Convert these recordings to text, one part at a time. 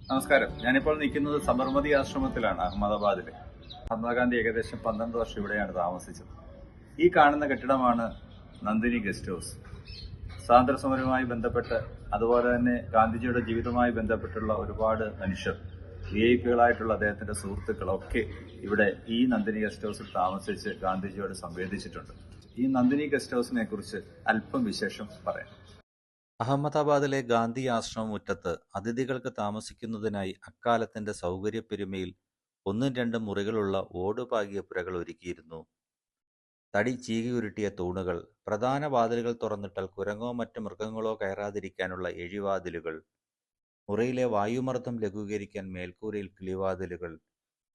നമസ്കാരം. ഞാനിപ്പോൾ നിൽക്കുന്നത് സബർമതി ആശ്രമത്തിലാണ്, അഹമ്മദാബാദിൽ. മഹാത്മാഗാന്ധി ഏകദേശം 12 വർഷം ഇവിടെയാണ് താമസിച്ചത്. ഈ കാണുന്ന കെട്ടിടമാണ് നന്ദിനി ഗസ്റ്റ് ഹൗസ്. സ്വാതന്ത്ര്യ സമരവുമായി ബന്ധപ്പെട്ട്, അതുപോലെ തന്നെ ഗാന്ധിജിയുടെ ജീവിതവുമായി ബന്ധപ്പെട്ടുള്ള ഒരുപാട് മനുഷ്യർ, വിഐപികളായിട്ടുള്ള അദ്ദേഹത്തിന്റെ സുഹൃത്തുക്കളൊക്കെ ഇവിടെ ഈ നന്ദിനി ഗസ്റ്റ് ഹൗസിൽ താമസിച്ച് ഗാന്ധിജിയോട് സംവേദിച്ചിട്ടുണ്ട്. ഈ നന്ദിനി ഗസ്റ്റ് ഹൗസിനെ കുറിച്ച് അല്പം വിശേഷം പറയാം. അഹമ്മദാബാദിലെ ഗാന്ധി ആശ്രമ മുറ്റത്ത് അതിഥികൾക്ക് താമസിക്കുന്നതിനായി അക്കാലത്തിന്റെ സൗകര്യപ്പെരുമയിൽ ഒന്നും രണ്ടും മുറികളുള്ള ഓടുപാകിയ പുരകൾ ഒരുക്കിയിരുന്നു. തടി ചീകിയുരുട്ടിയ തൂണുകൾ, പ്രധാന വാതിലുകൾ തുറന്നിട്ടാൽ കുരങ്ങോ മറ്റ് മൃഗങ്ങളോ കയറാതിരിക്കാനുള്ള എഴിവാതിലുകൾ, മുറിയിലെ വായുമർദ്ദം ലഘൂകരിക്കാൻ മേൽക്കൂരയിൽ കിളിവാതിലുകൾ.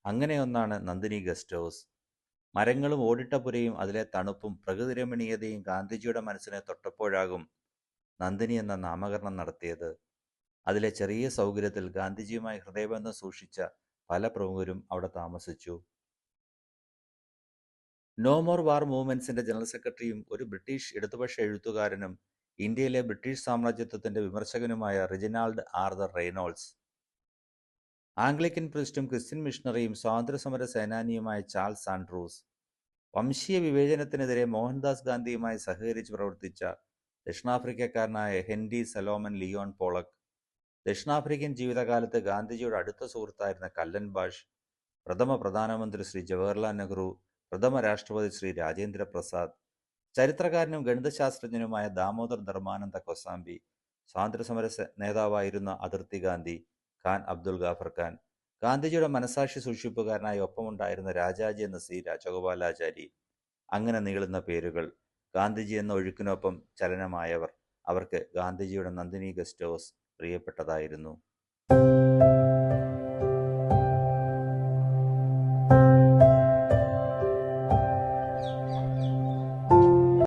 അങ്ങനെയൊന്നാണ് നന്ദിനി ഗസ്റ്റ് ഹൗസ്. മരങ്ങളും ഓടിട്ട പുരയും അതിലെ തണുപ്പും പ്രകൃതിരമണീയതയും ഗാന്ധിജിയുടെ മനസ്സിനെ തൊട്ടപ്പോഴാകും നന്ദിനി എന്ന നാമകരണം നടത്തിയത്. അതിലെ ചെറിയ സൗകര്യത്തിൽ ഗാന്ധിജിയുമായി ഹൃദയബന്ധം സൂക്ഷിച്ച പല പ്രമുഖരും അവിടെ താമസിച്ചു. നോ മോർ വാർ മൂവ്മെന്റ്സിന്റെ ജനറൽ സെക്രട്ടറിയും ഒരു ബ്രിട്ടീഷ് ഇടതുപക്ഷ എഴുത്തുകാരനും ഇന്ത്യയിലെ ബ്രിട്ടീഷ് സാമ്രാജ്യത്വത്തിന്റെ വിമർശകനുമായ റിജിനാൾഡ് ആർതർ റെയ്നോൾഡ്സ്, ആംഗ്ലിക്കൻ പ്രീസ്റ്റും ക്രിസ്ത്യൻ മിഷണറിയും സ്വാതന്ത്ര്യസമര സേനാനിയുമായ ചാൾസ് ആൻഡ്രൂസ്, വംശീയ വിവേചനത്തിനെതിരെ മോഹൻദാസ് ഗാന്ധിയുമായി സഹകരിച്ച് പ്രവർത്തിച്ച ദക്ഷിണാഫ്രിക്കക്കാരനായ ഹെൻറി സലോമൻ ലിയോൺ പോളക്, ദക്ഷിണാഫ്രിക്കൻ ജീവിതകാലത്ത് ഗാന്ധിജിയുടെ അടുത്ത സുഹൃത്തായിരുന്ന കല്ലൻ ബാഷ്, പ്രഥമ പ്രധാനമന്ത്രി ശ്രീ ജവഹർലാൽ നെഹ്റു, പ്രഥമ രാഷ്ട്രപതി ശ്രീ രാജേന്ദ്ര പ്രസാദ്, ചരിത്രകാരനും ഗണിതശാസ്ത്രജ്ഞനുമായ ദാമോദർ ധർമാനന്ദ കൊസാംബി, സ്വാതന്ത്ര്യസമര നേതാവായിരുന്ന അതിർത്തി ഗാന്ധി, ഖാൻ അബ്ദുൽ ഗാഫർ ഖാൻ, ഗാന്ധിജിയുടെ മനസാക്ഷി സൂക്ഷിപ്പുകാരനായി ഒപ്പമുണ്ടായിരുന്ന രാജാജി എന്ന സി രാജഗോപാലാചാരി. അങ്ങനെ നീളുന്ന പേരുകൾ. ഗാന്ധിജി എന്ന ഒഴുക്കിനൊപ്പം ചലനമായവർ. അവർക്ക് ഗാന്ധിജിയുടെ നന്ദിനി ഗസ്റ്റ് ഹൗസ് പ്രിയപ്പെട്ടതായിരുന്നു.